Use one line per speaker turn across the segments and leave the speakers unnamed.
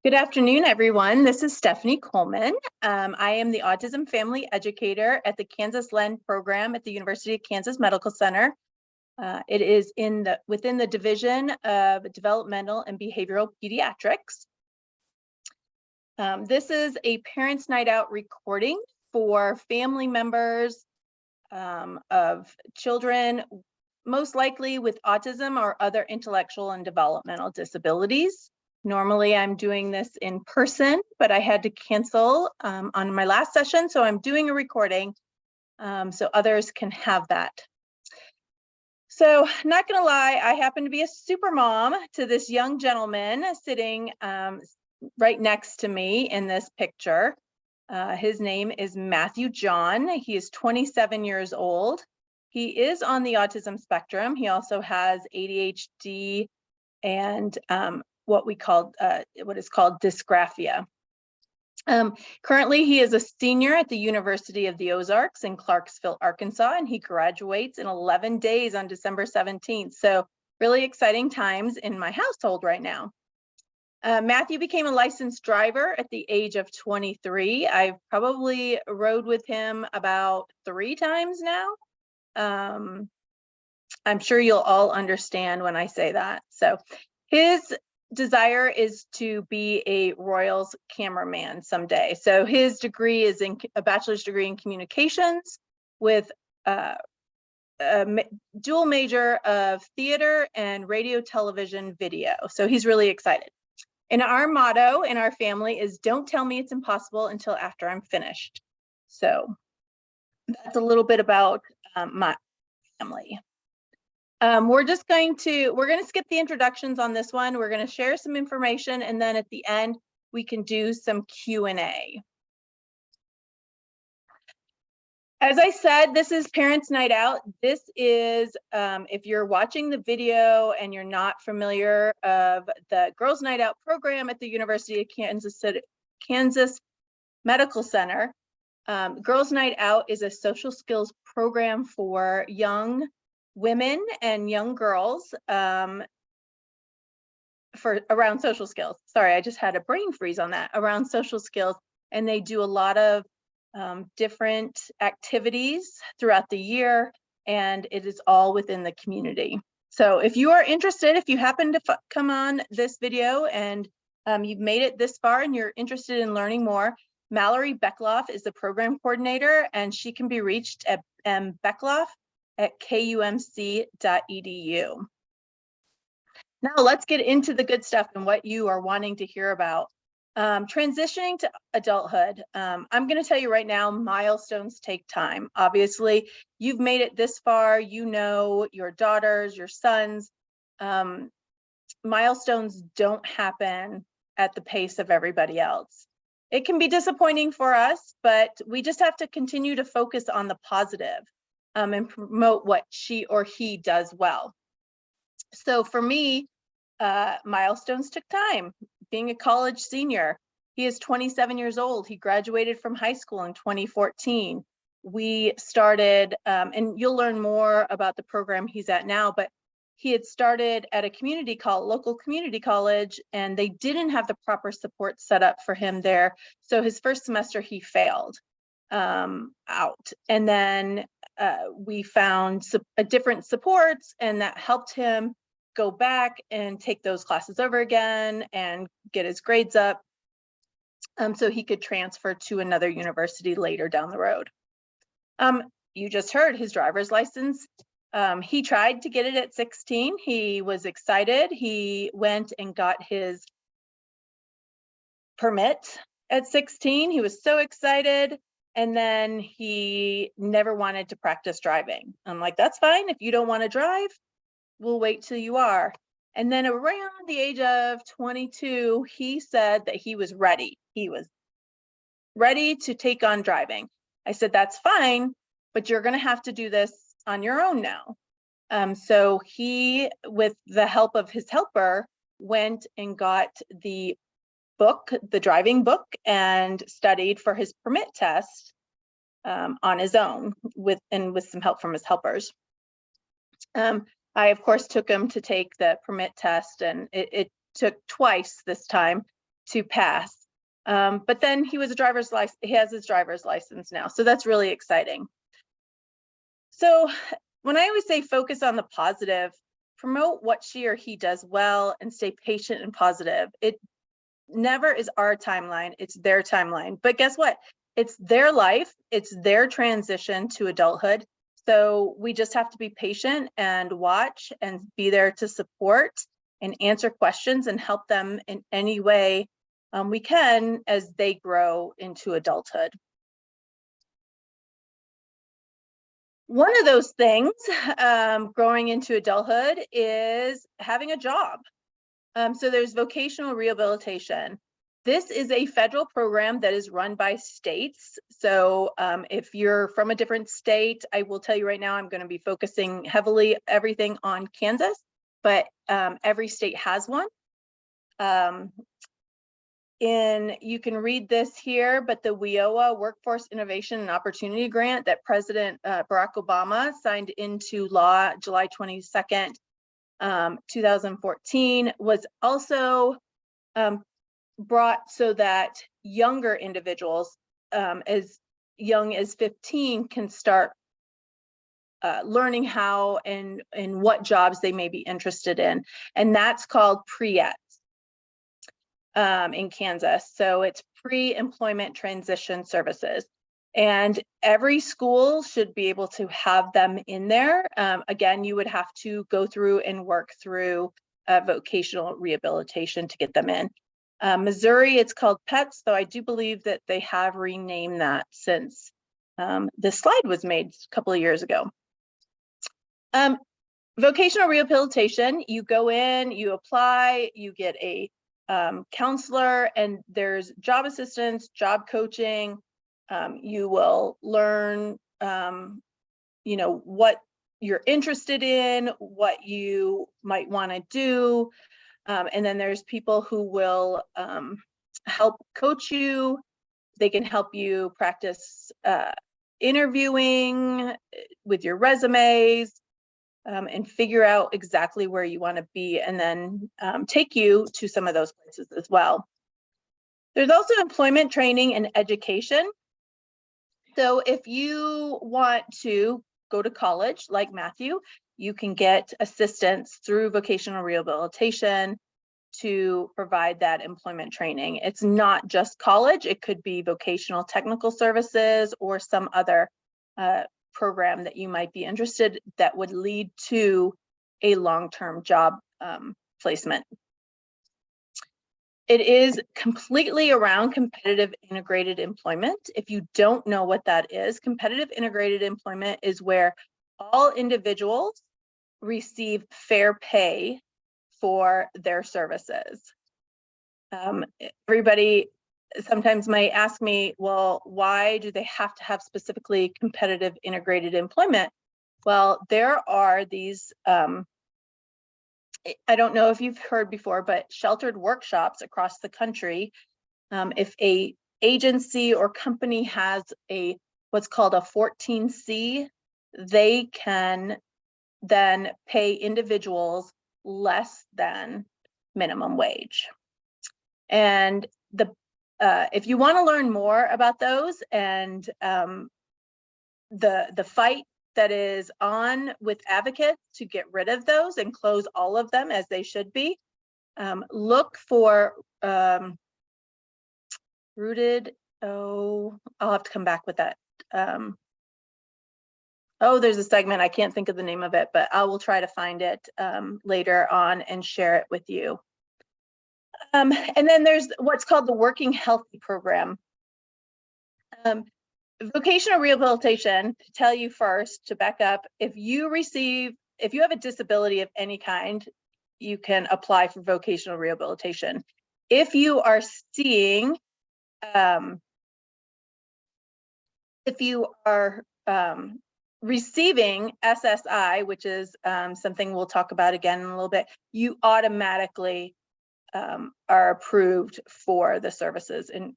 Good afternoon, everyone. This is Stephanie Coleman. I am the Autism Family Educator at the Kansas LEND program at the University of Kansas Medical Center. It is within the Division of Developmental and Behavioral Pediatrics. This is a Parents' Night Out recording for family members of children, most likely with autism or other intellectual and developmental disabilities. Normally I'm doing this in person, but I had to cancel on my last session, so I'm doing a recording so others can have that. So not gonna lie, I happen to be a super mom to this young gentleman sitting right next to me in this picture. His name is Matthew John. He is 27 years old. He is on the autism spectrum. He also has ADHD and what is called dysgraphia. Currently, he is a senior at the University of the Ozarks in Clarksville, Arkansas, and he graduates in 11 days on December 17th. So really exciting times in my household right now. Matthew became a licensed driver at the age of 23. I've probably rode with him about 3 times now. I'm sure you'll all understand when I say that. So his desire is to be a Royals cameraman someday. So his degree is a bachelor's degree in communications with a dual major of theater and radio, television, video. So he's really excited. And our motto in our family is don't tell me it's impossible until after I'm finished. So that's a little bit about my family. We're going to skip the introductions on this one. We're going to share some information, and then at the end, we can do some Q&A. As I said, this is Parents' Night Out. This is, if you're watching the video and you're not familiar of the Girls' Night Out program at the University of Kansas Medical Center, Girls' Night Out is a social skills program for young women and young girls around social skills. Sorry, I just had a brain freeze on that, around social skills. And they do a lot of different activities throughout the year, and it is all within the community. So if you are interested, if you happen to come on this video and you've made it this far and you're interested in learning more, Mallory Beckloff is the program coordinator, and she can be reached at beckloff@kumc.edu. Now let's get into the good stuff and what you are wanting to hear about. Transitioning to adulthood. I'm going to tell you right now, milestones take time. Obviously, you've made it this far. You know your daughters, your sons. Milestones don't happen at the pace of everybody else. It can be disappointing for us, but we just have to continue to focus on the positive and promote what she or he does well. So for me, milestones took time. Being a college senior, he is 27 years old. He graduated from high school in 2014. We started, and you'll learn more about the program he's at now, but he had started at a local community college, and they didn't have the proper support set up for him there. So his first semester he failed out. And then we found different supports, and that helped him go back and take those classes over again and get his grades up so he could transfer to another university later down the road. You just heard his driver's license. He tried to get it at 16. He was excited. He went and got his permit at 16. He was so excited. And then he never wanted to practice driving. I'm like, that's fine. If you don't want to drive, we'll wait till you are. And then around the age of 22, he said that he was ready. He was ready to take on driving. I said, that's fine, but you're going to have to do this on your own now. So he, with the help of his helper, went and got the book, the driving book, and studied for his permit test on his own with some help from his helpers. I, of course, took him to take the permit test, and it took twice this time. to pass. But then he has his driver's license now. So that's really exciting. So when I always say focus on the positive, promote what she or he does well, and stay patient and positive. It never is our timeline, it's their timeline. But guess what? It's their life, it's their transition to adulthood. So we just have to be patient and watch and be there to support and answer questions and help them in any way we can as they grow into adulthood. One of those things growing into adulthood is having a job. So there's vocational rehabilitation. This is a federal program that is run by states. So if you're from a different state, I will tell you right now, I'm going to be focusing heavily everything on Kansas, but every state has one. You can read this here, but the WIOA Workforce Innovation and Opportunity Grant that President Barack Obama signed into law July 22nd, 2014 was also brought so that younger individuals as young as 15 can start learning how and what jobs they may be interested in. And that's called PREET in Kansas. So it's pre-employment transition services. And every school should be able to have them in there. Again, you would have to go through and work through vocational rehabilitation to get them in. Missouri, it's called PETS, though I do believe that they have renamed that since this slide was made a couple of years ago. Vocational rehabilitation, you go in, you apply, you get a counselor, and there's job assistance, job coaching. You will learn, what you're interested in, what you might want to do. And then there's people who will help coach you. They can help you practice interviewing with your resumes and figure out exactly where you want to be, and then take you to some of those places as well. There's also employment training and education. So if you want to go to college, like Matthew, you can get assistance through vocational rehabilitation to provide that employment training. It's not just college, it could be vocational technical services or some other program that you might be interested that would lead to a long-term job placement. It is completely around competitive integrated employment. If you don't know what that is, competitive integrated employment is where all individuals receive fair pay for their services. Everybody sometimes might ask me, well, why do they have to have specifically competitive integrated employment? Well, there are these, I don't know if you've heard before, but sheltered workshops across the country. If a agency or company has what's called a 14C, they can then pay individuals less than minimum wage. And if you want to learn more about those and the fight that is on with advocates to get rid of those and close all of them as they should be, look for Rooted. Oh, I'll have to come back with that. Oh, there's a segment, I can't think of the name of it, but I will try to find it later on and share it with you. And then there's what's called the Working Healthy program. Vocational rehabilitation, to tell you first, to back up, if you have a disability of any kind, you can apply for vocational rehabilitation. If you are seeing, if you are receiving SSI, which is something we'll talk about again in a little bit, you automatically are approved for the services in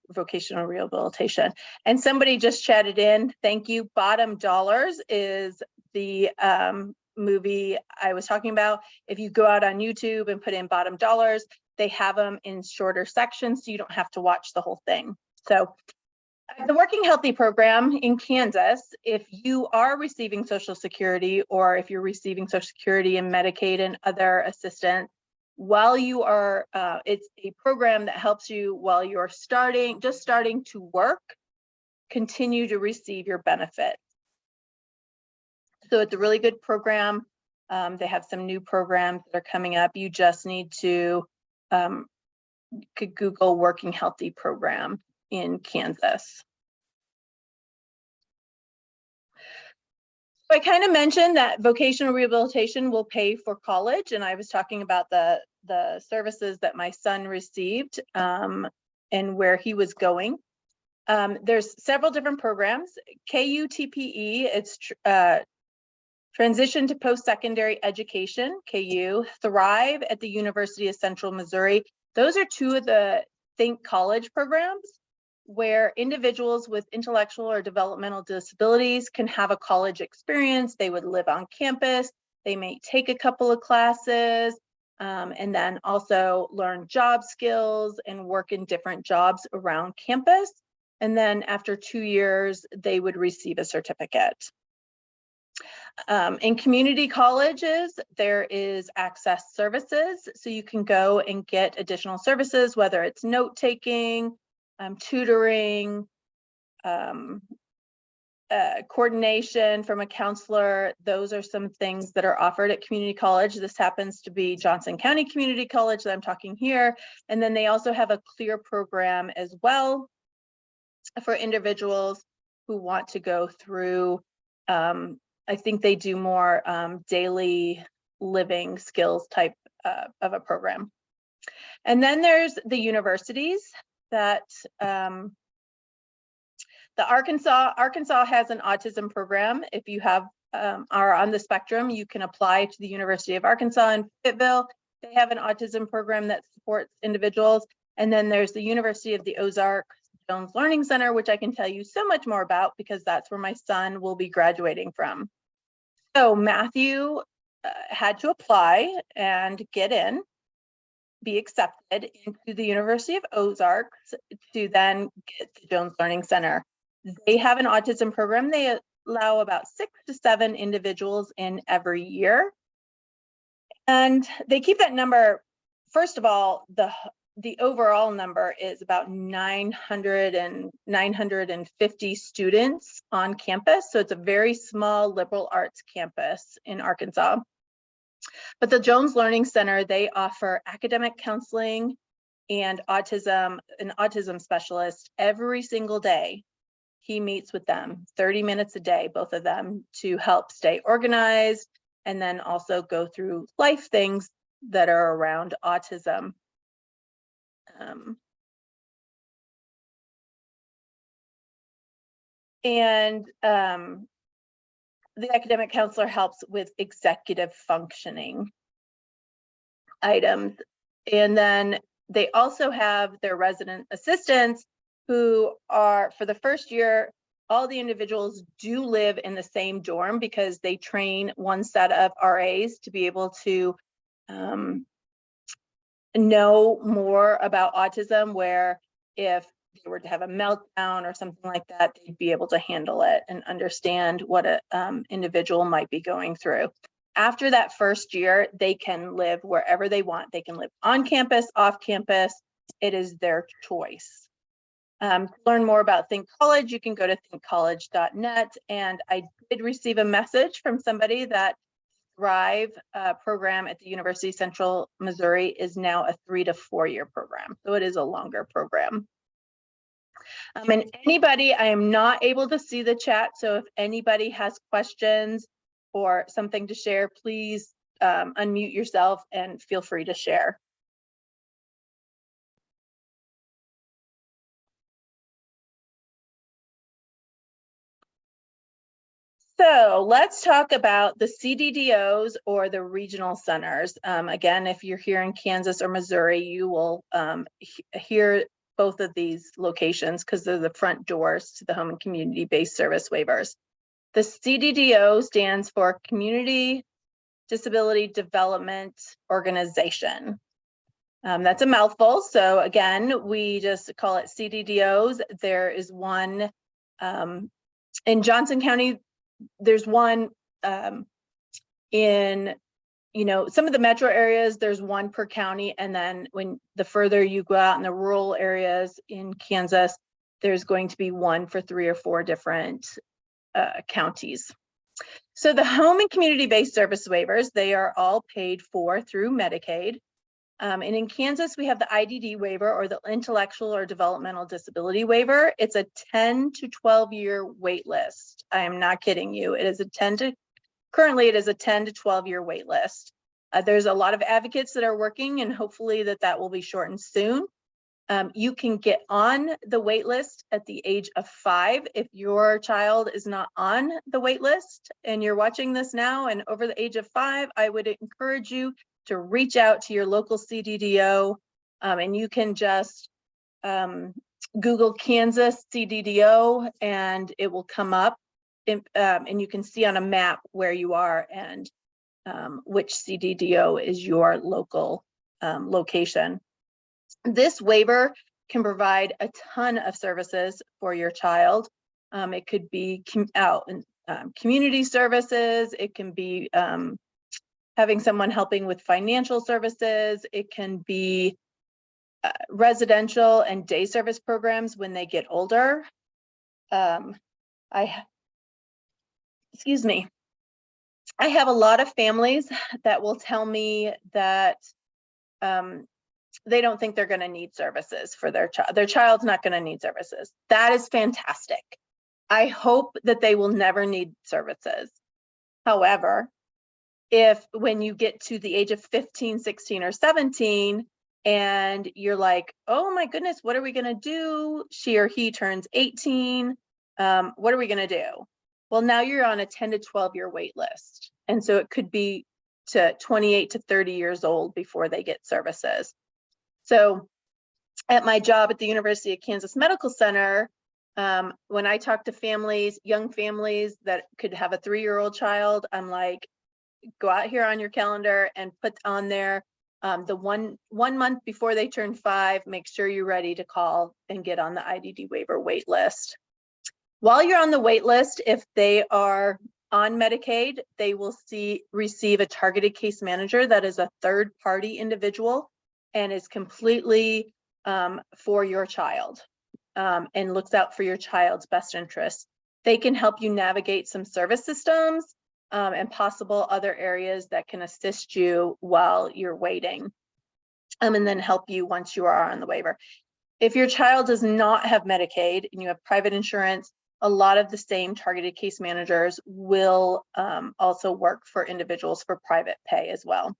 vocational rehabilitation. And somebody just chatted in, thank you. Bottom Dollars is the movie I was talking about. If you go out on YouTube and put in Bottom Dollars, they have them in shorter sections so you don't have to watch the whole thing. So the Working Healthy program in Kansas, if you are receiving Social Security or if you're receiving Social Security and Medicaid and other assistance, while you are, it's a program that helps you while you're just starting to work, continue to receive your benefits. So it's a really good program. They have some new programs that are coming up. You just need to could Google Working Healthy program in Kansas. So I kind of mentioned that vocational rehabilitation will pay for college, and I was talking about the services that my son received and where he was going. There's several different programs. KU-TPE, it's Transition to Post-Secondary Education, KU, Thrive at the University of Central Missouri. Those are two of the Think College programs where individuals with intellectual or developmental disabilities can have a college experience. They would live on campus. They may take a couple of classes and then also learn job skills and work in different jobs around campus. And then after 2 years, they would receive a certificate. In community colleges, there is access services. So you can go and get additional services, whether it's note-taking, tutoring, coordination from a counselor. Those are some things that are offered at community college. This happens to be Johnson County Community College that I'm talking here. And then they also have a CLEAR program as well for individuals who want to go through, I think they do more daily living skills type of a program. And then there's the universities that the Arkansas has an autism program. If you are on the spectrum, you can apply to the University of Arkansas in Fayetteville. They have an autism program that supports individuals. And then there's the University of the Ozarks Jones Learning Center, which I can tell you so much more about because that's where my son will be graduating from. So Matthew had to apply and get in, be accepted into the University of Ozarks to then get to Jones Learning Center. They have an autism program. They allow about 6 to 7 individuals in every year. And they keep that number, first of all, the overall number is about 950 students on campus. So it's a very small liberal arts campus in Arkansas. But the Jones Learning Center, they offer academic counseling and an autism specialist every single day. He meets with them 30 minutes a day, both of them, to help stay organized and then also go through life things that are around autism. The academic counselor helps with executive functioning items. And then they also have their resident assistants who are, for the first year, all the individuals do live in the same dorm because they train one set of RAs to be able to know more about autism, where if they were to have a meltdown or something like that, they'd be able to handle it and understand what an individual might be going through. After that first year, they can live wherever they want. They can live on campus, off campus. It is their choice. To learn more about Think College, you can go to thinkcollege.net. And I did receive a message from somebody that Thrive program at the University of Central Missouri is now a 3 to 4 year program. So it is a longer program. And anybody, I am not able to see the chat. So if anybody has questions or something to share, please unmute yourself and feel free to share. So let's talk about the CDDOs or the regional centers. Again, if you're here in Kansas or Missouri, you will hear both of these locations because they're the front doors to the home and community-based service waivers. The CDDO stands for Community Disability Development Organization. That's a mouthful. So again, we just call it CDDOs. There is one in Johnson County. There's one in, some of the metro areas, there's one per county. And then when the further you go out in the rural areas in Kansas, there's going to be one for 3 or 4 different counties. So the home and community-based service waivers, they are all paid for through Medicaid. And in Kansas, we have the IDD waiver, or the intellectual or developmental disability waiver. It's a 10 to 12-year wait list. I am not kidding you. It is currently it is a 10 to 12-year wait list. There's a lot of advocates that are working, and hopefully that will be shortened soon. You can get on the wait list at the age of 5. If your child is not on the wait list and you're watching this now and over the age of 5, I would encourage you to reach out to your local CDDO, and you can just Google Kansas CDDO and it will come up, and you can see on a map where you are and which CDDO is your local location. This waiver can provide a ton of services for your child. It could be community services. It can be having someone helping with financial services. It can be residential and day service programs when they get older. Excuse me. I have a lot of families that will tell me that they don't think they're going to need services for their child. Their child's not going to need services. That is fantastic. I hope that they will never need services. However, if when you get to the age of 15, 16, or 17, and you're like, oh my goodness, what are we going to do? She or he turns 18. What are we going to do? Well, now you're on a 10 to 12-year wait list. And so it could be to 28 to 30 years old before they get services. So at my job at the University of Kansas Medical Center, when I talk to families, young families that could have a 3-year-old child, I'm like, go out here on your calendar and put on there the one month before they turn 5, make sure you're ready to call and get on the IDD waiver wait list. While you're on the wait list, if they are on Medicaid, they will receive a targeted case manager that is a third-party individual and is completely for your child and looks out for your child's best interests. They can help you navigate some service systems and possible other areas that can assist you while you're waiting, and then help you once you are on the waiver. If your child does not have Medicaid and you have private insurance, a lot of the same targeted case managers will also work for individuals for private pay as well.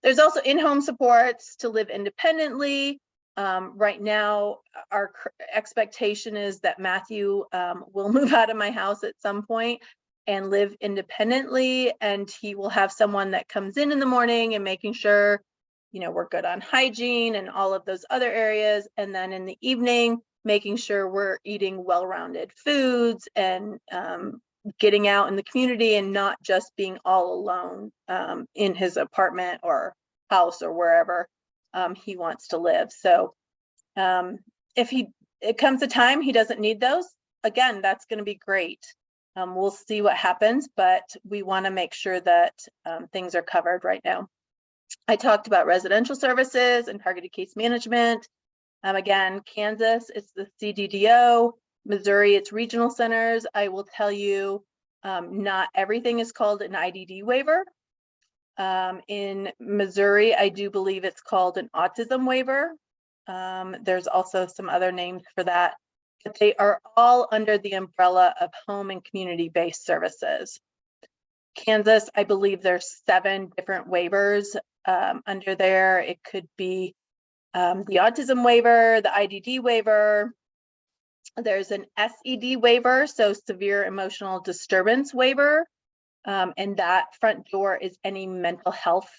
There's also in-home supports to live independently. Right now, our expectation is that Matthew will move out of my house at some point and live independently, and he will have someone that comes in the morning and making sure, we're good on hygiene and all of those other areas. And then in the evening, making sure we're eating well-rounded foods and getting out in the community and not just being all alone in his apartment or house or wherever he wants to live. So if it comes a time he doesn't need those, again, that's going to be great. We'll see what happens, but we want to make sure that things are covered right now. I talked about residential services and targeted case management. Again, Kansas, it's the CDDO. Missouri, it's regional centers. I will tell you, not everything is called an IDD waiver. In Missouri, I do believe it's called an autism waiver. There's also some other names for that, but they are all under the umbrella of home and community-based services. Kansas, I believe there's 7 different waivers under there. It could be the autism waiver, the IDD waiver. There's an SED waiver, so severe emotional disturbance waiver, and that front door is any mental health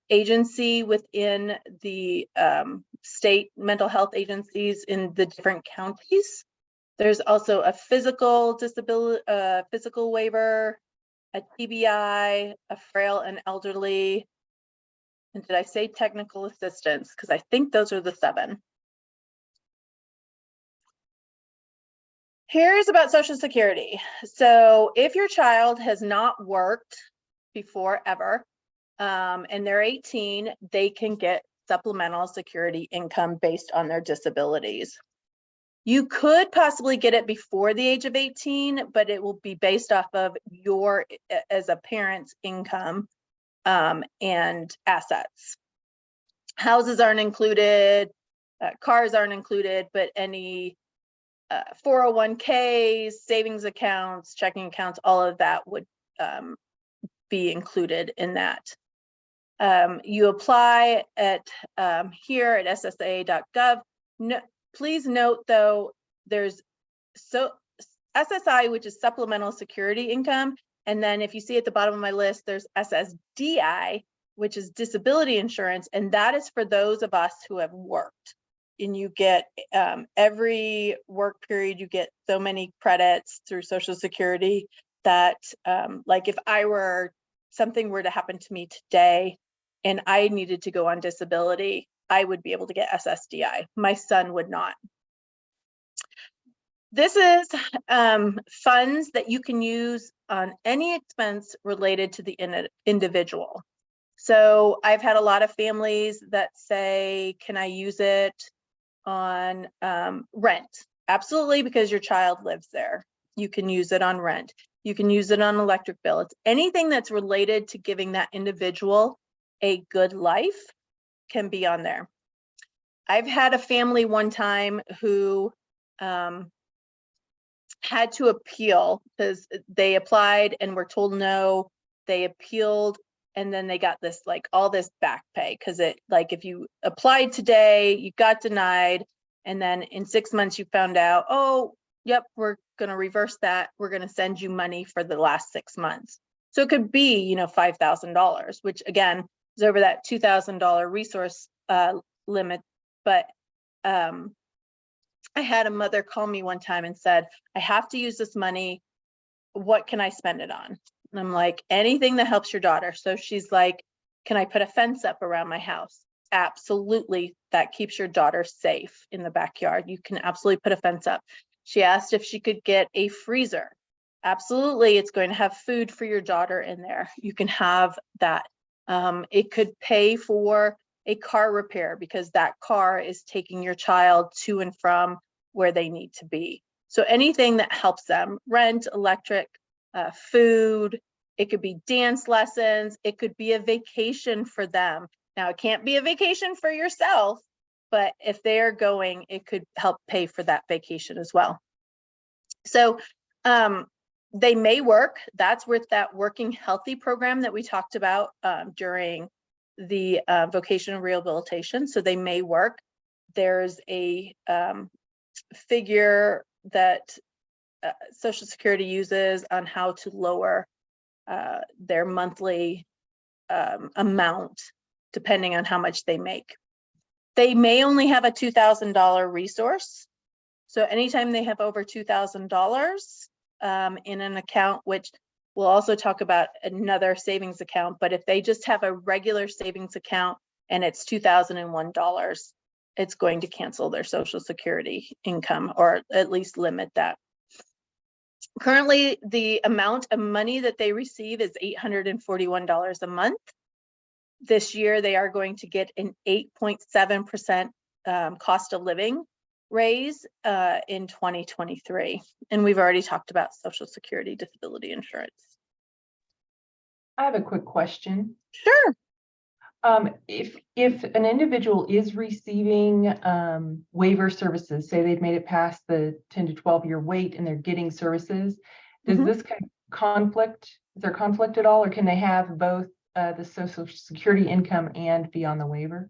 agency within the state mental health agencies in the different counties. There's also a physical disability, physical waiver, a TBI, a frail and elderly, And did I say technical assistance? Because I think those are the 7. Here's about Social Security. So if your child has not worked before ever, and they're 18, they can get supplemental security income based on their disabilities. You could possibly get it before the age of 18, but it will be based off of your, as a parent's income and assets. Houses aren't included, cars aren't included, but any 401ks, savings accounts, checking accounts, all of that would be included in that. You apply at here at ssa.gov. No, please note though, there's SSI, which is supplemental security income, and then if you see at the bottom of my list, there's SSDI, which is disability insurance, and that is for those of us who have worked. And you get every work period, you get so many credits through Social Security that, like if something were to happen to me today and I needed to go on disability, I would be able to get SSDI. My son would not. This is funds that you can use on any expense related to the individual. So I've had a lot of families that say, can I use it on rent? Absolutely, because your child lives there. You can use it on rent. You can use it on electric bill. It's anything that's related to giving that individual a good life can be on there. I've had a family one time who had to appeal because they applied and were told no. They appealed, and then they got this, like, all this back pay because it, like, if you applied today, you got denied, and then in 6 months you found out, oh, yep, we're going to reverse that. We're going to send you money for the last 6 months. So it could be, you know, $5,000, which again is over that $2,000 resource limit. But I had a mother call me one time and said, I have to use this money. What can I spend it on? And I'm like, anything that helps your daughter. So she's like, can I put a fence up around my house? Absolutely. That keeps your daughter safe in the backyard. You can absolutely put a fence up. She asked if she could get a freezer. Absolutely. It's going to have food for your daughter in there. You can have that. It could pay for a car repair because that car is taking your child to and from where they need to be. So anything that helps them, rent, electric, food, it could be dance lessons, it could be a vacation for them. Now, it can't be a vacation for yourself, but if they're going, it could help pay for that vacation as well. So they may work. That's with that Working Healthy program that we talked about during the vocational rehabilitation. So they may work. There's a figure that Social Security uses on how to lower their monthly amount depending on how much they make. They may only have a $2,000 resource. So anytime they have over $2,000 in an account, which we'll also talk about another savings account, but if they just have a regular savings account and it's $2,001, it's going to cancel their Social Security income, or at least limit that. Currently, the amount of money that they receive is $841 a month. This year, they are going to get an 8.7% cost of living raise in 2023. And we've already talked about Social Security disability insurance.
I have a quick question.
Sure.
If an individual is receiving waiver services, say they've made it past the 10 to 12 year wait and they're getting services, does this conflict? Is there conflict at all, or can they have both the Social Security income and be on the waiver?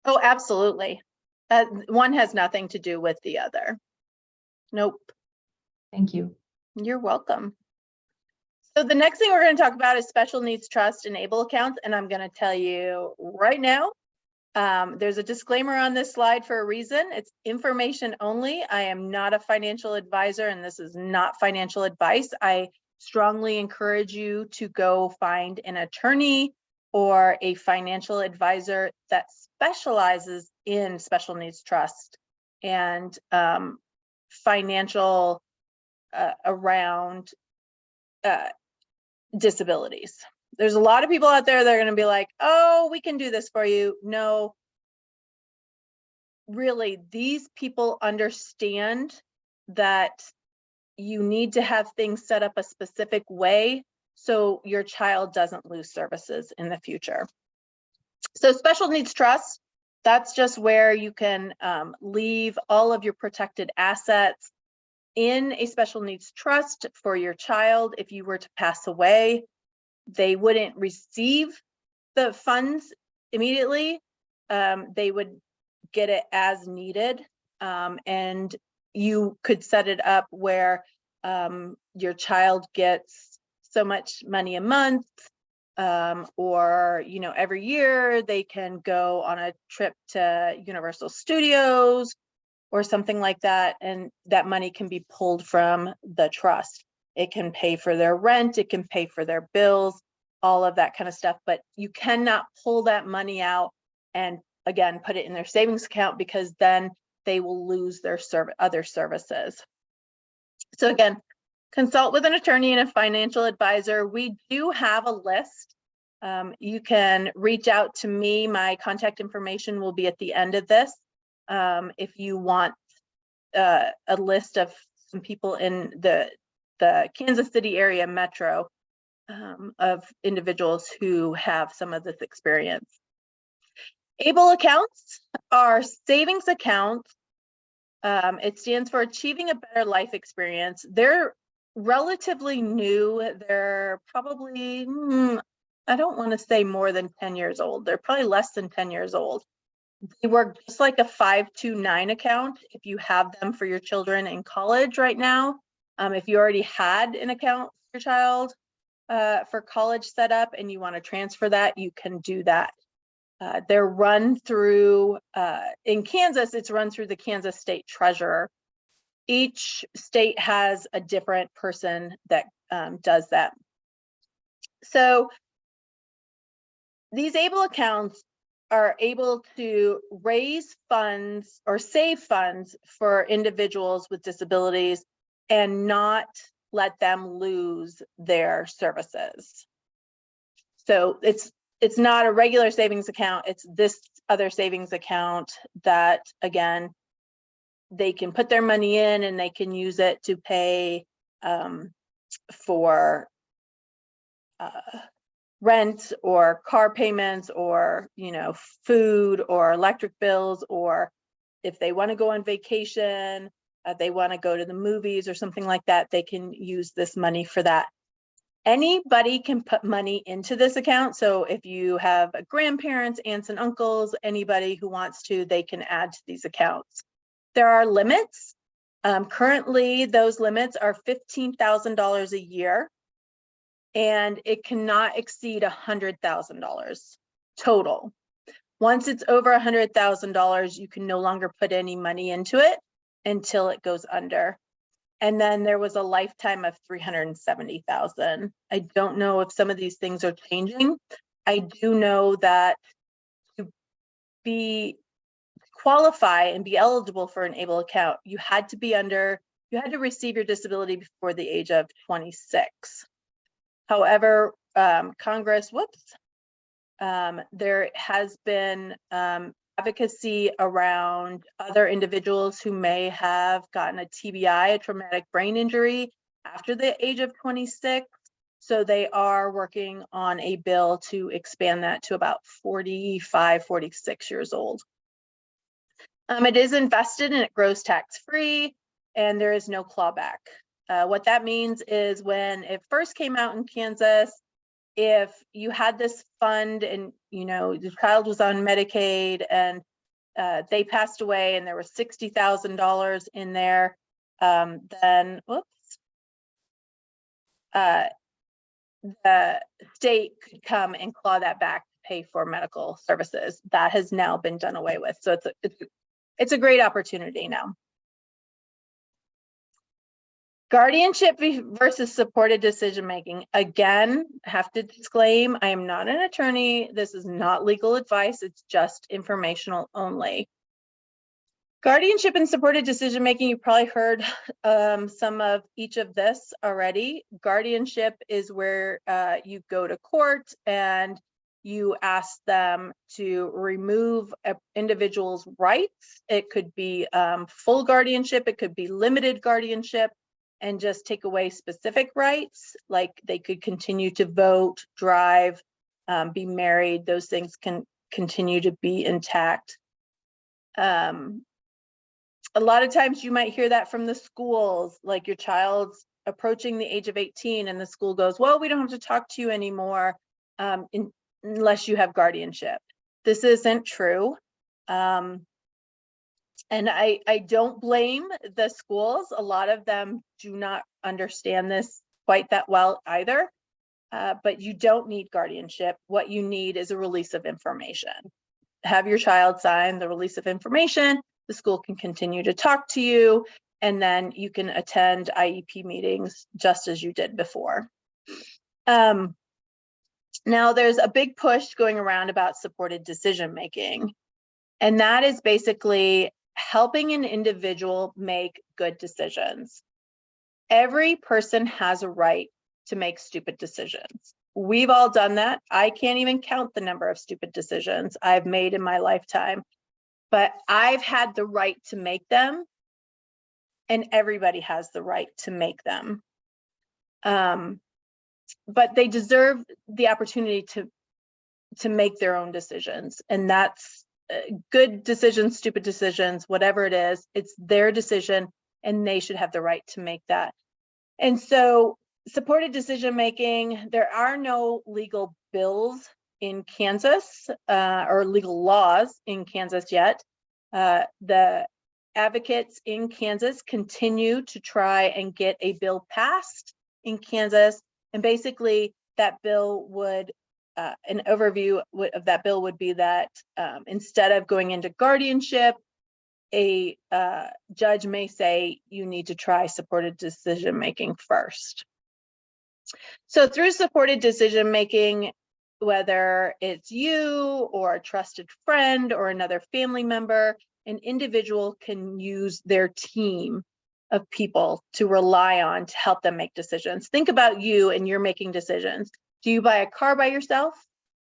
Oh, absolutely. One has nothing to do with the other. Nope.
Thank you.
You're welcome. So the next thing we're going to talk about is special needs trust and ABLE accounts. And I'm going to tell you right now, there's a disclaimer on this slide for a reason. It's information only. I am not a financial advisor, and this is not financial advice. I strongly encourage you to go find an attorney or a financial advisor that specializes in special needs trust and financial around disabilities. There's a lot of people out there that are going to be like, oh, we can do this for you. No, really, these people understand that you need to have things set up a specific way so your child doesn't lose services in the future. So special needs trust, that's just where you can leave all of your protected assets in a special needs trust for your child. If you were to pass away, they wouldn't receive the funds immediately. They would get it as needed, and you could set it up where your child gets so much money a month, or every year they can go on a trip to Universal Studios or something like that, and that money can be pulled from the trust. It can pay for their rent, it can pay for their bills, all of that kind of stuff, but you cannot pull that money out and again put it in their savings account, because then they will lose their other services. So again, consult with an attorney and a financial advisor. We do have a list. You can reach out to me. My contact information will be at the end of this. If you want a list of some people in the Kansas City area metro, of individuals who have some of this experience. ABLE accounts are savings accounts. It stands for Achieving a Better Life Experience. They're relatively new. They're probably, I don't want to say more than 10 years old. They're probably less than 10 years old. They work just like a 529 account if you have them for your children in college right now. If you already had an account for your child for college set up and you want to transfer that, you can do that. They're run through, in Kansas, it's run through the Kansas State Treasurer. Each state has a different person that does that. So these ABLE accounts are able to raise funds or save funds for individuals with disabilities and not let them lose their services. So it's not a regular savings account, it's this other savings account that, again, they can put their money in and they can use it to pay for rent or car payments or food or electric bills, or if they want to go on vacation, they want to go to the movies or something like that, they can use this money for that. Anybody can put money into this account. So if you have grandparents, aunts and uncles, anybody who wants to, they can add to these accounts. There are limits. Currently, those limits are $15,000 a year, and it cannot exceed $100,000 total. Once it's over $100,000, you can no longer put any money into it until it goes under. And then there was a lifetime of $370,000. I don't know if some of these things are changing. I do know that to qualify and be eligible for an ABLE account, you had to receive your disability before the age of 26. However, Congress, there has been advocacy around other individuals who may have gotten a TBI, a traumatic brain injury, after the age of 26. So they are working on a bill to expand that to about 45, 46 years old. It is invested and it grows tax-free, and there is no clawback. What that means is when it first came out in Kansas, if you had this fund and the child was on Medicaid and they passed away and there was $60,000 in there, then the state could come and claw that back to pay for medical services. That has now been done away with. So it's a great opportunity now. Guardianship versus supported decision-making. Again, have to disclaim, I am not an attorney. This is not legal advice. It's just informational only. Guardianship and supported decision-making, you probably heard some of each of this already. Guardianship is where you go to court and you ask them to remove an individual's rights. It could be full guardianship, it could be limited guardianship, and just take away specific rights, like they could continue to vote, drive, be married. Those things can continue to be intact. A lot of times you might hear that from the schools, like your child's approaching the age of 18 and the school goes, well, we don't have to talk to you anymore unless you have guardianship. This isn't true. And I don't blame the schools. A lot of them do not understand this quite that well either, but you don't need guardianship. What you need is a release of information. Have your child sign the release of information. The school can continue to talk to you, and then you can attend IEP meetings just as you did before. Now, there's a big push going around about supported decision-making, and that is basically helping an individual make good decisions. Every person has a right to make stupid decisions. We've all done that. I can't even count the number of stupid decisions I've made in my lifetime, but I've had the right to make them, and everybody has the right to make them. But they deserve the opportunity to make their own decisions, and that's good decisions, stupid decisions, whatever it is, it's their decision, and they should have the right to make that. And so supported decision-making, there are no legal bills in Kansas or legal laws in Kansas yet. The advocates in Kansas continue to try and get a bill passed in Kansas. And basically that bill would, an overview of that bill would be that instead of going into guardianship, a judge may say you need to try supported decision-making first. So through supported decision-making, whether it's you or a trusted friend or another family member, an individual can use their team of people to rely on to help them make decisions. Think about you and you're making decisions. Do you buy a car by yourself,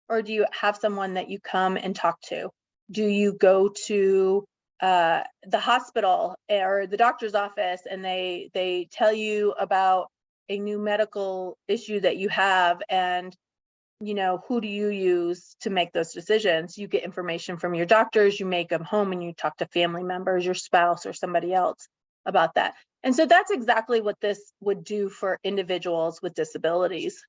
or do you have someone that you come and talk to? Do you go to the hospital or the doctor's office and they tell you about a new medical issue that you have, and you know, who do you use to make those decisions? You get information from your doctors, you make them home, and you talk to family members, your spouse or somebody else about that. And so that's exactly what this would do for individuals with disabilities.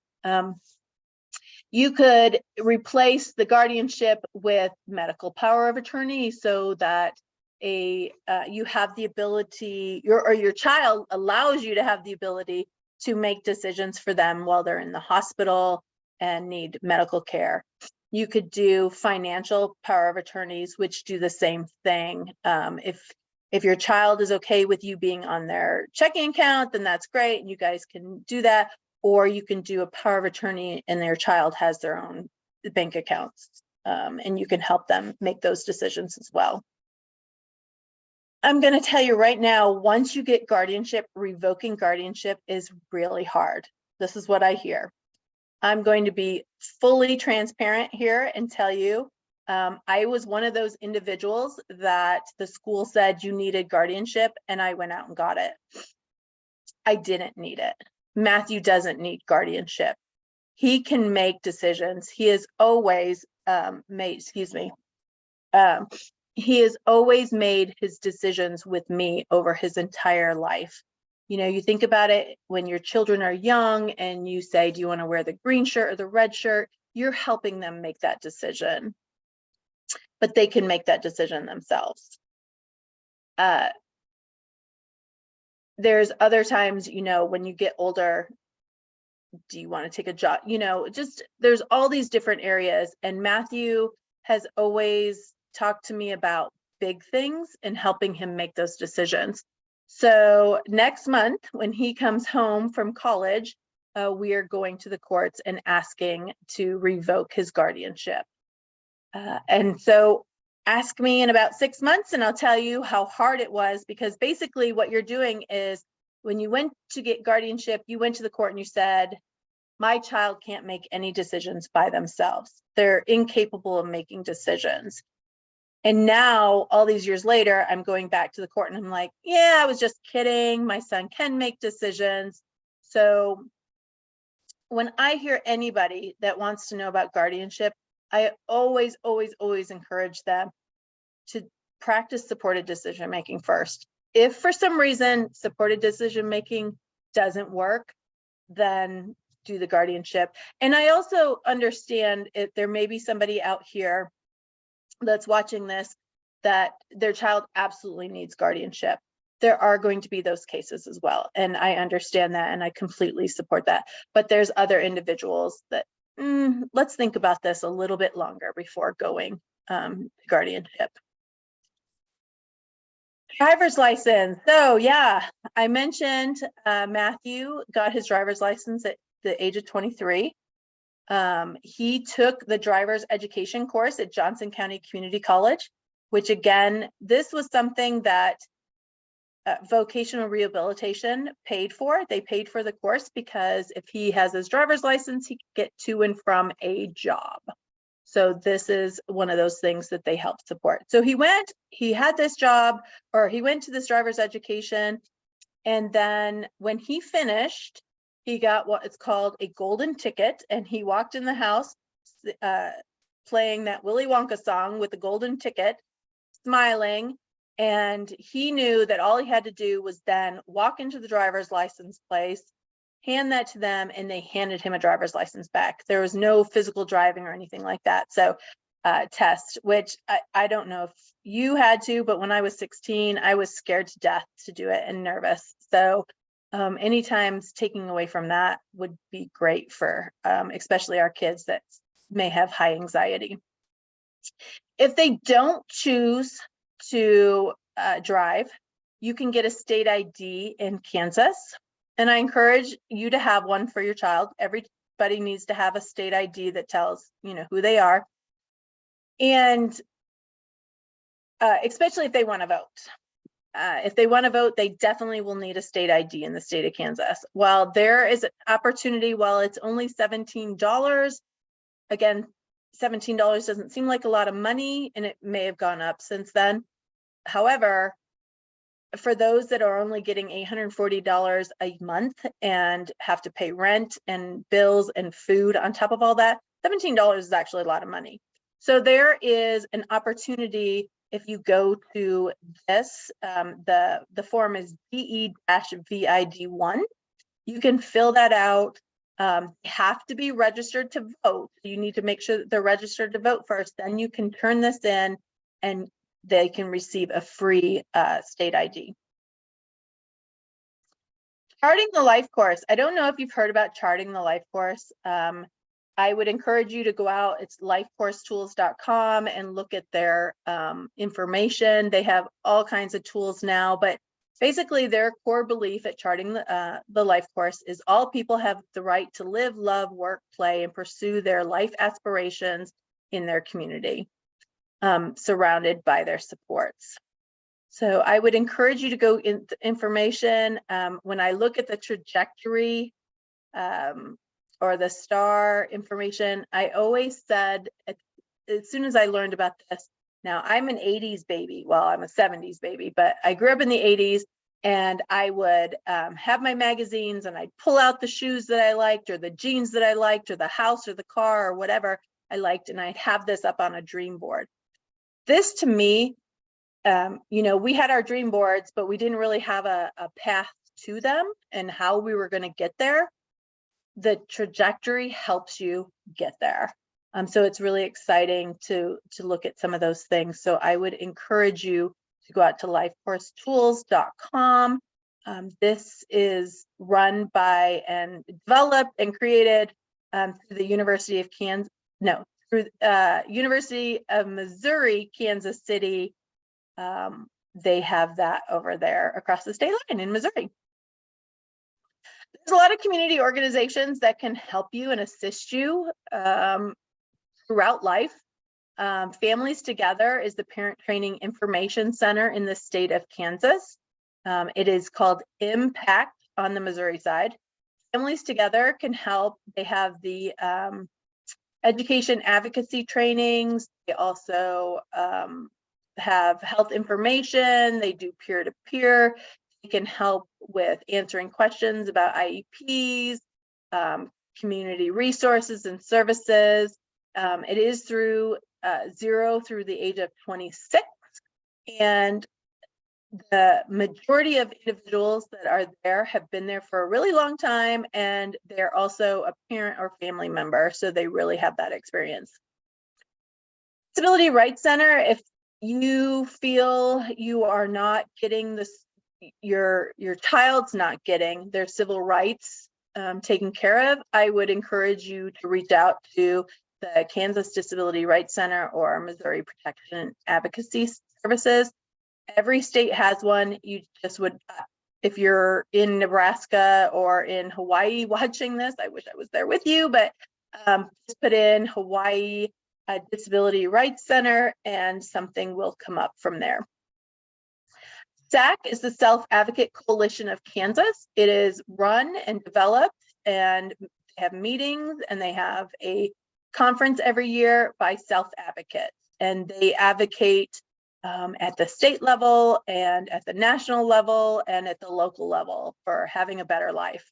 You could replace the guardianship with medical power of attorney, so that you have the ability, your child allows you to have the ability to make decisions for them while they're in the hospital and need medical care. You could do financial power of attorneys, which do the same thing. If your child is okay with you being on their checking account, then that's great, and you guys can do that. Or you can do a power of attorney and their child has their own bank accounts, and you can help them make those decisions as well. I'm going to tell you right now, once you get guardianship, revoking guardianship is really hard. This is what I hear. I'm going to be fully transparent here and tell you, I was one of those individuals that the school said you needed guardianship, and I went out and got it. I didn't need it. Matthew doesn't need guardianship. He can make decisions. He has always he has always made his decisions with me over his entire life. You know, you think about it when your children are young and you say, do you want to wear the green shirt or the red shirt? You're helping them make that decision, but they can make that decision themselves. There's other times, you know, when you get older, do you want to take a job? You know, just there's all these different areas, and Matthew has always talked to me about big things and helping him make those decisions. So next month, when he comes home from college, we are going to the courts and asking to revoke his guardianship. And so ask me in about 6 months and I'll tell you how hard it was, because basically what you're doing is when you went to get guardianship, you went to the court and you said, my child can't make any decisions by themselves. They're incapable of making decisions. And now, all these years later, I'm going back to the court and I'm like, yeah, I was just kidding. My son can make decisions. So when I hear anybody that wants to know about guardianship, I always encourage them to practice supported decision making first. If for some reason supported decision making doesn't work, then do the guardianship. And I also understand if there may be somebody out here that's watching this that their child absolutely needs guardianship. There are going to be those cases as well. And I understand that and I completely support that. But there's other individuals that let's think about this a little bit longer before going guardianship. Driver's license. So yeah, I mentioned Matthew got his driver's license at the age of 23. He took the driver's education course at Johnson County Community College, which again, this was something that vocational rehabilitation paid for. They paid for the course because if he has his driver's license, he can get to and from a job. So this is one of those things that they help support. So he had this job, or he went to this driver's education. And then when he finished, he got what is called a golden ticket, and he walked in the house playing that Willy Wonka song with the golden ticket, smiling. And he knew that all he had to do was then walk into the driver's license place, hand that to them, and they handed him a driver's license back. There was no physical driving or anything like that. So test, which I don't know if you had to, but when I was 16, I was scared to death to do it and nervous. So anytime taking away from that would be great for especially our kids that may have high anxiety. If they don't choose to drive, you can get a state ID in Kansas. And I encourage you to have one for your child. Everybody needs to have a state ID that tells, who they are. And especially if they want to vote. If they want to vote, they definitely will need a state ID in the state of Kansas. While there is an opportunity, while it's only $17, again, $17 doesn't seem like a lot of money, and it may have gone up since then. However, for those that are only getting $840 a month and have to pay rent and bills and food on top of all that, $17 is actually a lot of money. So there is an opportunity if you go to this, the form is DE-VID1. You can fill that out. Have to be registered to vote. You need to make sure that they're registered to vote first. Then you can turn this in and they can receive a free state ID. Charting the life course. I don't know if you've heard about charting the life course. I would encourage you to go out. It's lifecoursetools.com and look at their information. They have all kinds of tools now, but basically their core belief at charting the life course is all people have the right to live, love, work, play, and pursue their life aspirations in their community, surrounded by their supports. So I would encourage you to go in the information. When I look at the trajectory or the STAR information, I always said, as soon as I learned about this, now I'm an 80s baby. Well, I'm a 70s baby, but I grew up in the 80s, and I would have my magazines and I'd pull out the shoes that I liked, or the jeans that I liked, or the house or the car or whatever I liked, and I'd have this up on a dream board. This to me, we had our dream boards, but we didn't really have a path to them and how we were going to get there. The trajectory helps you get there. So it's really exciting to look at some of those things. So I would encourage you to go out to lifecoursetools.com. This is run by and developed and created through the University of University of Missouri, Kansas City they have that over there across the state line in Missouri. There's a lot of community organizations that can help you and assist you throughout life. Families Together is the Parent Training Information Center in the state of Kansas. It is called Impact on the Missouri side. Families Together can help. They have the education advocacy trainings. They also have health information. They do peer-to-peer. They can help with answering questions about IEPs, community resources and services. It is through 0 through the age of 26. And the majority of individuals that are there have been there for a really long time, and they're also a parent or family member, so they really have that experience. Disability Rights Center, if you feel you are not getting this, your child's not getting their civil rights taken care of, I would encourage you to reach out to the Kansas Disability Rights Center or Missouri Protection Advocacy Services. Every state has one. You just would, if you're in Nebraska or in Hawaii watching this, I wish I was there with you, but just put in Hawaii Disability Rights Center and something will come up from there. SAC is the Self Advocate Coalition of Kansas. It is run and developed, and they have meetings, and they have a conference every year by self advocates, and they advocate at the state level and at the national level and at the local level for having a better life.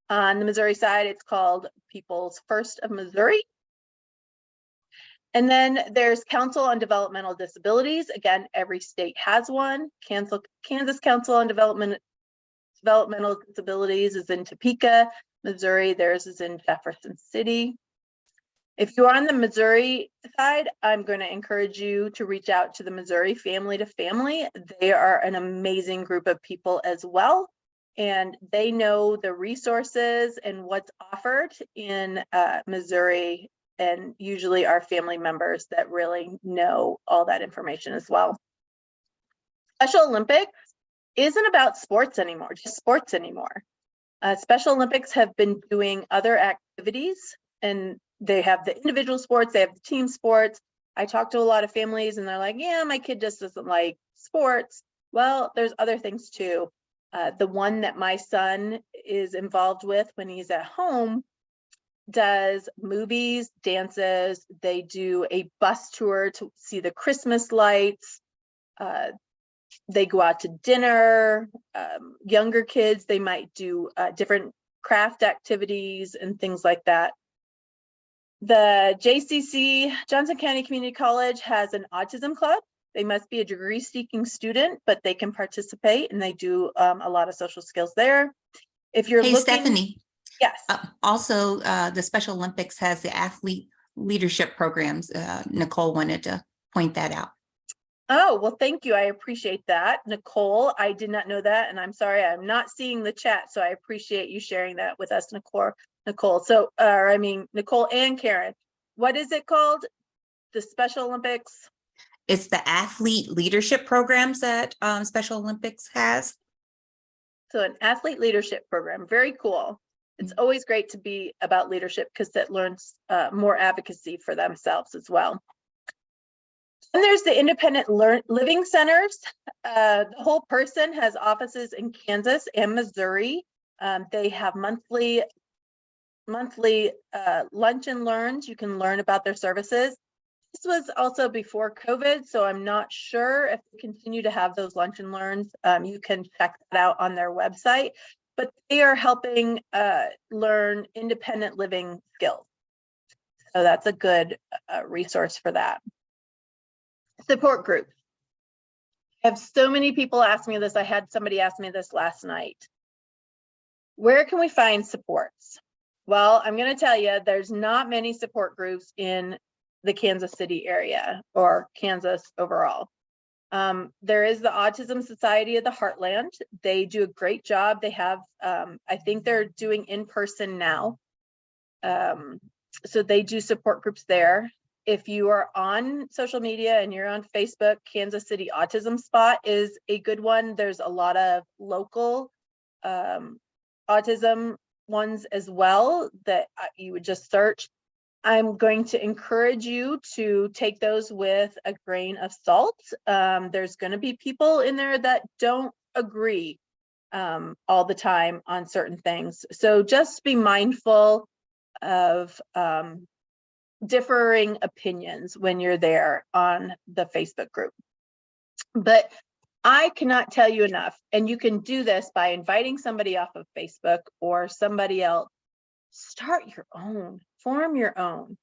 On the Missouri side, it's called People's First of Missouri. And then there's Council on Developmental Disabilities. Again, every state has one. Kansas Council on Developmental Disabilities is in Topeka. Missouri, theirs is in Jefferson City. If you're on the Missouri side, I'm going to encourage you to reach out to the Missouri Family to Family. They are an amazing group of people as well, and they know the resources and what's offered in Missouri, and usually are family members that really know all that information as well. Special Olympics isn't about sports anymore, just sports anymore. Special Olympics have been doing other activities, and they have the individual sports, they have the team sports. I talk to a lot of families and they're like, yeah, my kid just doesn't like sports. Well, there's other things too. The one that my son is involved with when he's at home does movies, dances. They do a bus tour to see the Christmas lights. They go out to dinner. Younger kids, they might do different craft activities and things like that. The JCC, Johnson County Community College, has an autism club. They must be a degree-seeking student, but they can participate, and they do a lot of social skills there. If you're looking,
Stephanie.
Yes.
Also, the Special Olympics has the athlete leadership programs. Nicole wanted to point that out.
Oh, well, thank you. I appreciate that, Nicole. I did not know that, and I'm sorry, I'm not seeing the chat, so I appreciate you sharing that with us, Nicole. So, Nicole and Karen, what is it called? The Special Olympics?
It's the athlete leadership programs that Special Olympics has.
So an athlete leadership program, very cool. It's always great to be about leadership because that learns more advocacy for themselves as well. And there's the independent living centers. The whole person has offices in Kansas and Missouri. They have monthly lunch and learns. You can learn about their services. This was also before COVID, so I'm not sure if they continue to have those lunch and learns. You can check that out on their website, but they are helping learn independent living skills. So that's a good resource for that. Support groups. I have so many people ask me this. I had somebody ask me this last night. Where can we find supports? Well, I'm going to tell you, there's not many support groups in the Kansas City area or Kansas overall. There is the Autism Society of the Heartland. They do a great job. They have, I think they're doing in person now. So they do support groups there. If you are on social media and you're on Facebook, Kansas City Autism Spot is a good one. There's a lot of local autism ones as well that you would just search. I'm going to encourage you to take those with a grain of salt. There's going to be people in there that don't agree all the time on certain things. So just be mindful of differing opinions when you're there on the Facebook group. But I cannot tell you enough, and you can do this by inviting somebody off of Facebook or somebody else. Start your own, form your own.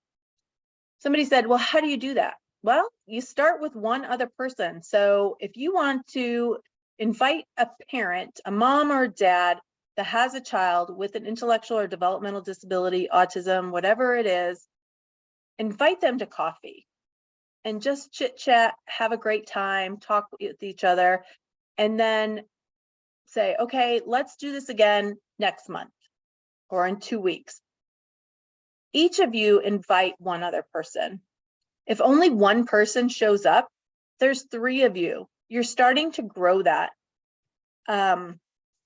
Somebody said, well, how do you do that? Well, you start with one other person. So if you want to invite a parent, a mom or dad that has a child with an intellectual or developmental disability, autism, whatever it is, invite them to coffee and just chit chat, have a great time, talk with each other, and then say, okay, let's do this again next month or in 2 weeks. Each of you invite one other person. If only one person shows up, there's 3 of you. You're starting to grow that.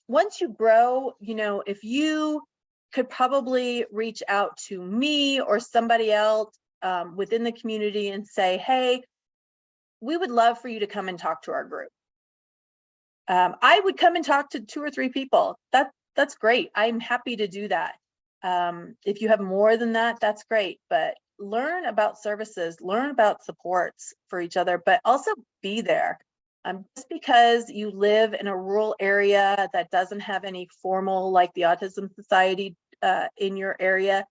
Once you grow, you know, if you could probably reach out to me or somebody else within the community and say, hey, we would love for you to come and talk to our group. I would come and talk to 2 or 3 people. That's great. I'm happy to do that. If you have more than that, that's great. But learn about services, learn about supports for each other, but also be there. Just because you live in a rural area that doesn't have any formal, like the Autism Society in your area,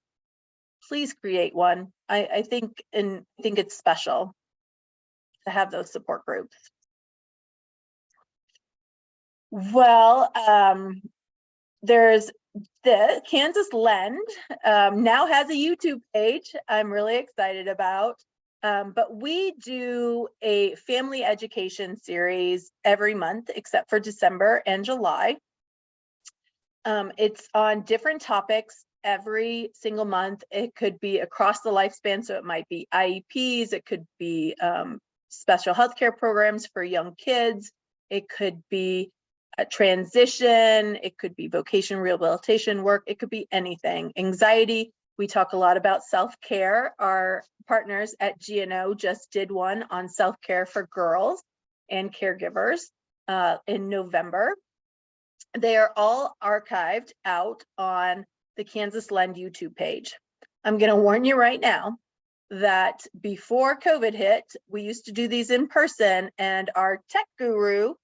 please create one. I think it's special to have those support groups. Well, there's the Kansas Lend now has a YouTube page I'm really excited about. But we do a family education series every month except for December and July. It's on different topics every single month. It could be across the lifespan, so it might be IEPs, it could be special healthcare programs for young kids, it could be a transition, it could be vocation rehabilitation work, it could be anything. Anxiety, we talk a lot about self-care. Our partners at GNO just did one on self-care for girls and caregivers in November. They are all archived out on the Kansas Lend YouTube page. I'm going to warn you right now that before COVID hit, we used to do these in person, and our tech guru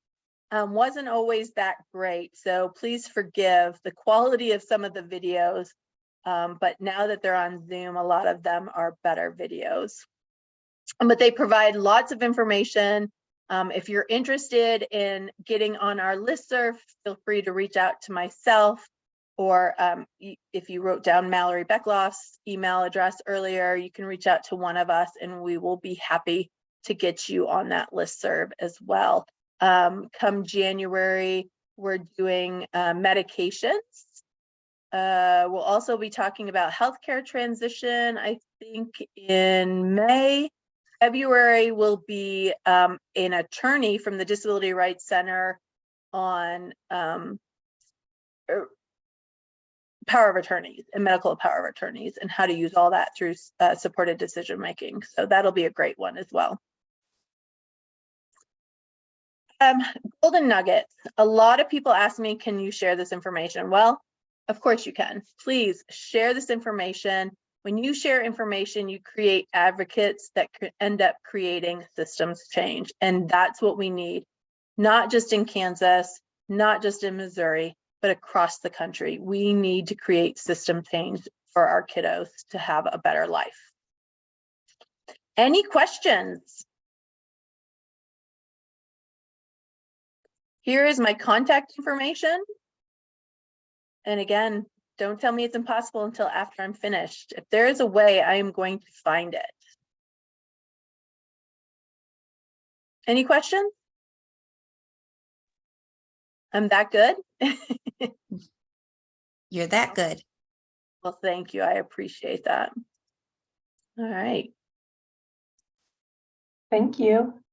wasn't always that great. So please forgive the quality of some of the videos. But now that they're on Zoom, a lot of them are better videos. But they provide lots of information. If you're interested in getting on our listserv, feel free to reach out to myself, or if you wrote down Mallory Beckloff's email address earlier, you can reach out to one of us and we will be happy to get you on that listserv as well. Come January, we're doing medications. We'll also be talking about healthcare transition. I think in May. February will be an attorney from the Disability Rights Center on power of attorneys and medical power of attorneys and how to use all that through supported decision making. So that'll be a great one as well. Golden nuggets. A lot of people ask me, can you share this information? Well, of course you can. Please share this information. When you share information, you create advocates that could end up creating systems change. And that's what we need, not just in Kansas, not just in Missouri, but across the country. We need to create system change for our kiddos to have a better life. Any questions? Here is my contact information. And again, don't tell me it's impossible until after I'm finished. If there is a way, I am going to find it. Any questions? I'm that good?
You're that good.
Well, thank you. I appreciate that. All right.
Thank you.